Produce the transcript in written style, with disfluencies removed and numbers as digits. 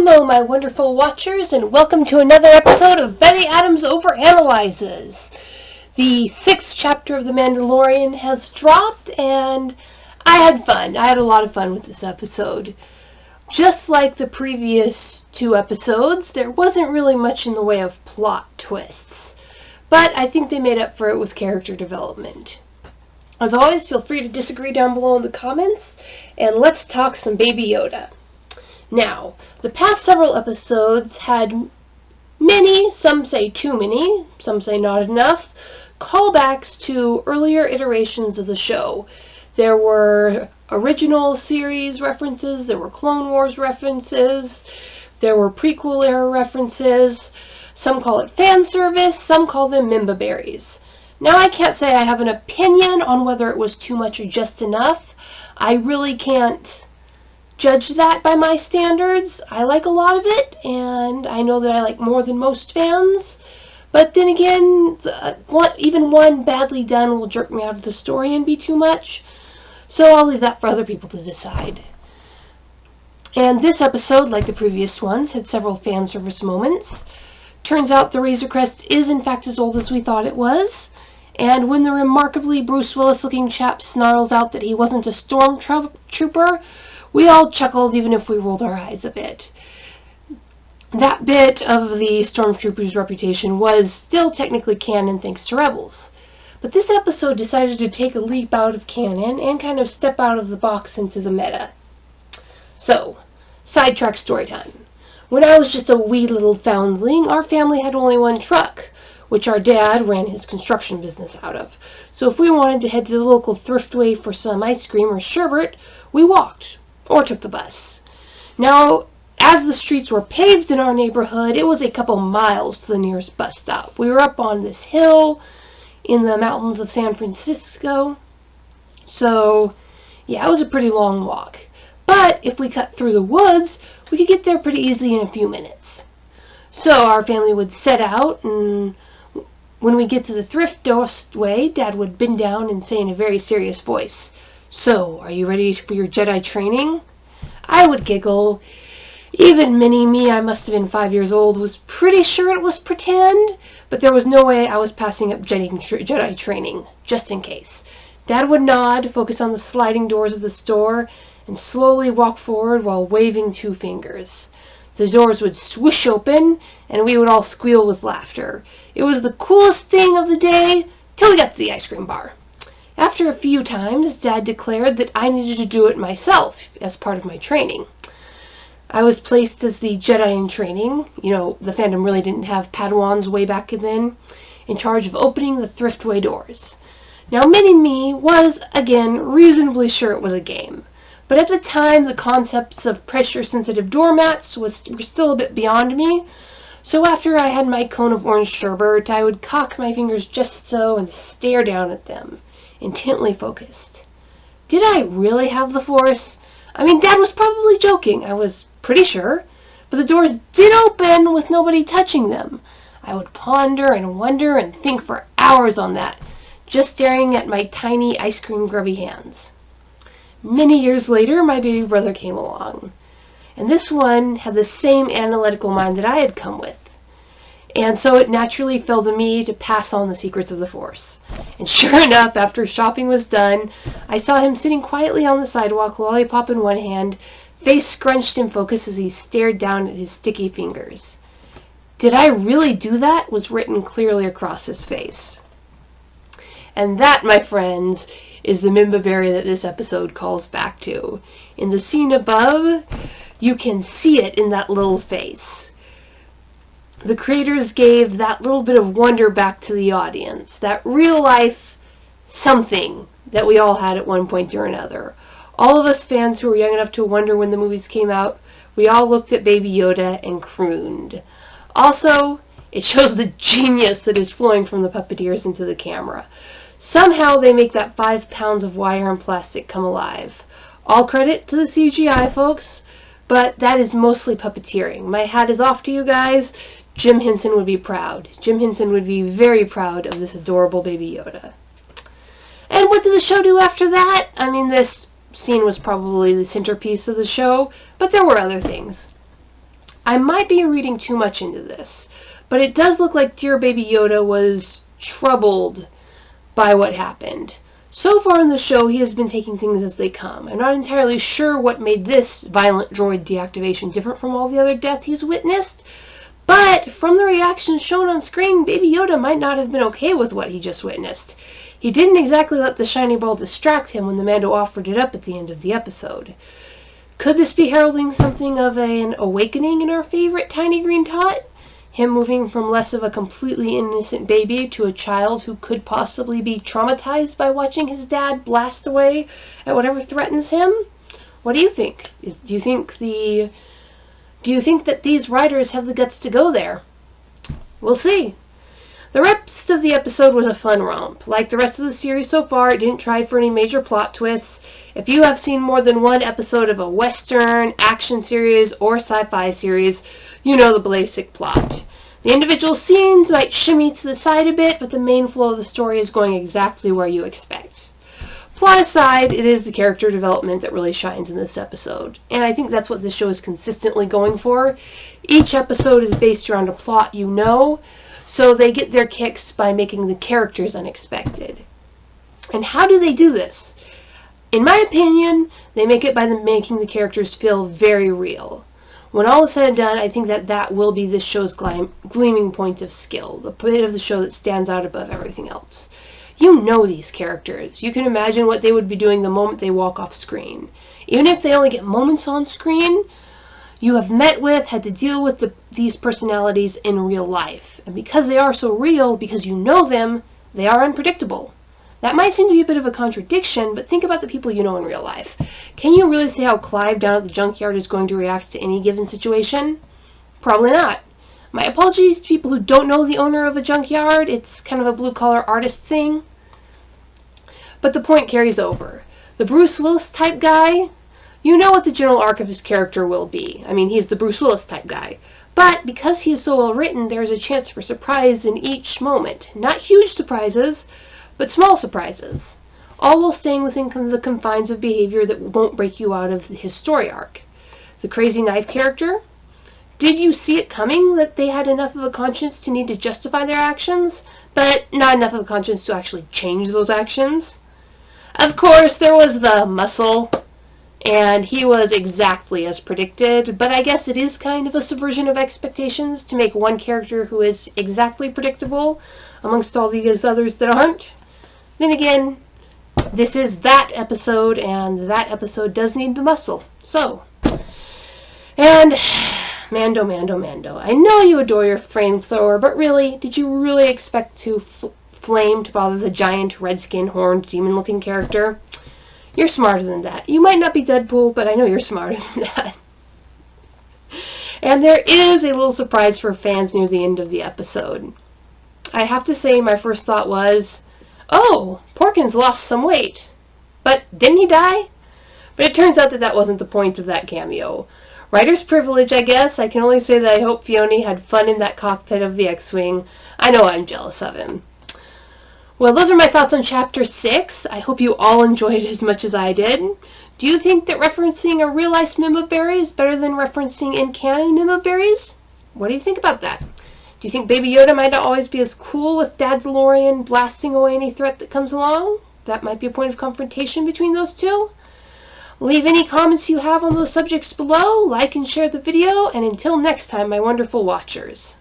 Hello, my wonderful watchers, and welcome to another episode of Betty Adams Overanalyzes. The 6th chapter of The Mandalorian has dropped, and I had fun. I had a lot of fun with this episode. Just like the previous 2 episodes, there wasn't really much in the way of plot twists, but I think they made up for it with character development. As always, feel free to disagree down below in the comments, and let's talk some Baby Yoda. Now, the past several episodes had many, some say too many, some say not enough, callbacks to earlier iterations of the show. There were original series references, there were Clone Wars references, there were prequel era references. Some call it fan service, some call them Mimba berries. Now, I can't say I have an opinion on whether it was too much or just enough. I really can't judge that by my standards. I like a lot of it, and I know that I like more than most fans. But then again, even one badly done will jerk me out of the story and be too much. So I'll leave that for other people to decide. And this episode, like the previous ones, had several fan service moments. Turns out the Razor Crest is in fact as old as we thought it was. And when the remarkably Bruce Willis-looking chap snarls out that he wasn't a stormtrooper, we all chuckled, even if we rolled our eyes a bit. That bit of the stormtrooper's reputation was still technically canon thanks to Rebels. But this episode decided to take a leap out of canon and kind of step out of the box into the meta. So, sidetrack story time. When I was just a wee little foundling, our family had only one truck, which our dad ran his construction business out of. So if we wanted to head to the local thriftway for some ice cream or sherbet, we walked or took the bus. Now, as the streets were paved in our neighborhood, it was a couple miles to the nearest bus stop. We were up on this hill in the mountains of San Francisco. So, yeah, it was a pretty long walk. But if we cut through the woods, we could get there pretty easily in a few minutes. So our family would set out, and when we get to the thriftway, Dad would bend down and say in a very serious voice, "So, are you ready for your Jedi training?" I would giggle. Even mini me, I must have been 5 years old, was pretty sure it was pretend, but there was no way I was passing up Jedi training, just in case. Dad would nod, focus on the sliding doors of the store, and slowly walk forward while waving 2 fingers. The doors would swoosh open, and we would all squeal with laughter. It was the coolest thing of the day, till we got to the ice cream bar. After a few times, Dad declared that I needed to do it myself as part of my training. I was placed as the Jedi in training. You know, the fandom really didn't have Padawans way back then, in charge of opening the thriftway doors. Now, Mini-Me was, again, reasonably sure it was a game. But at the time, the concepts of pressure-sensitive doormats were still a bit beyond me. So after I had my cone of orange sherbet, I would cock my fingers just so and stare down at them, intently focused. Did I really have the Force? I mean, Dad was probably joking, I was pretty sure, but the doors did open with nobody touching them. I would ponder and wonder and think for hours on that, just staring at my tiny ice cream grubby hands. Many years later, my baby brother came along, and this one had the same analytical mind that I had come with. And so it naturally fell to me to pass on the secrets of the Force. And sure enough, after shopping was done, I saw him sitting quietly on the sidewalk, lollipop in one hand, face scrunched in focus as he stared down at his sticky fingers. "Did I really do that?" was written clearly across his face. And that, my friends, is the Mimba berry that this episode calls back to. In the scene above, you can see it in that little face. The creators gave that little bit of wonder back to the audience, that real-life something that we all had at one point or another. All of us fans who were young enough to wonder when the movies came out, we all looked at Baby Yoda and crooned. Also, it shows the genius that is flowing from the puppeteers into the camera. Somehow they make that 5 pounds of wire and plastic come alive. All credit to the CGI folks, but that is mostly puppeteering. My hat is off to you guys. Jim Henson would be proud. Jim Henson would be very proud of this adorable Baby Yoda. And what did the show do after that? I mean, this scene was probably the centerpiece of the show, but there were other things. I might be reading too much into this, but it does look like dear Baby Yoda was troubled by what happened. So far in the show, he has been taking things as they come. I'm not entirely sure what made this violent droid deactivation different from all the other deaths he's witnessed, but from the reactions shown on screen, Baby Yoda might not have been okay with what he just witnessed. He didn't exactly let the shiny ball distract him when the Mando offered it up at the end of the episode. Could this be heralding something of an awakening in our favorite tiny green tot? Him moving from less of a completely innocent baby to a child who could possibly be traumatized by watching his dad blast away at whatever threatens him? What do you think? Do you think that these writers have the guts to go there? We'll see. The rest of the episode was a fun romp. Like the rest of the series so far, it didn't try for any major plot twists. If you have seen more than one episode of a Western, action series, or sci-fi series, you know the basic plot. The individual scenes might shimmy to the side a bit, but the main flow of the story is going exactly where you expect. Plot aside, it is the character development that really shines in this episode, and I think that's what this show is consistently going for. Each episode is based around a plot you know, so they get their kicks by making the characters unexpected. And how do they do this? In my opinion, they make it by making the characters feel very real. When all is said and done, I think that will be this show's gleaming point of skill, the bit of the show that stands out above everything else. You know these characters. You can imagine what they would be doing the moment they walk off screen. Even if they only get moments on screen, you have met with, had to deal with these personalities in real life. And because they are so real, because you know them, they are unpredictable. That might seem to be a bit of a contradiction, but think about the people you know in real life. Can you really say how Clive down at the junkyard is going to react to any given situation? Probably not. My apologies to people who don't know the owner of a junkyard. It's kind of a blue-collar artist thing. But the point carries over. The Bruce Willis type guy, you know what the general arc of his character will be. I mean, he's the Bruce Willis type guy. But because he is so well written, there's a chance for surprise in each moment. Not huge surprises, but small surprises, all while staying within the confines of behavior that won't break you out of his story arc. The crazy knife character? Did you see it coming that they had enough of a conscience to need to justify their actions, but not enough of a conscience to actually change those actions? Of course, there was the muscle, and he was exactly as predicted, but I guess it is kind of a subversion of expectations to make one character who is exactly predictable amongst all these others that aren't. Then again, this is that episode, and that episode does need the muscle. So, and Mando. I know you adore your flamethrower, but really, did you really expect flame to bother the giant, red-skinned, horned, demon-looking character? You're smarter than that. You might not be Deadpool, but I know you're smarter than that. And there is a little surprise for fans near the end of the episode. I have to say, my first thought was, oh, Porkins lost some weight. But didn't he die? But it turns out that wasn't the point of that cameo. Writer's privilege, I guess. I can only say that I hope Filoni had fun in that cockpit of the X-Wing. I know I'm jealous of him. Well, those are my thoughts on Chapter 6. I hope you all enjoyed it as much as I did. Do you think that referencing a real-life Mima Berry is better than referencing in-canon Mima Berries? What do you think about that? Do you think Baby Yoda might not always be as cool with Dad's DeLorean blasting away any threat that comes along? That might be a point of confrontation between those two. Leave any comments you have on those subjects below, like and share the video, and until next time, my wonderful watchers.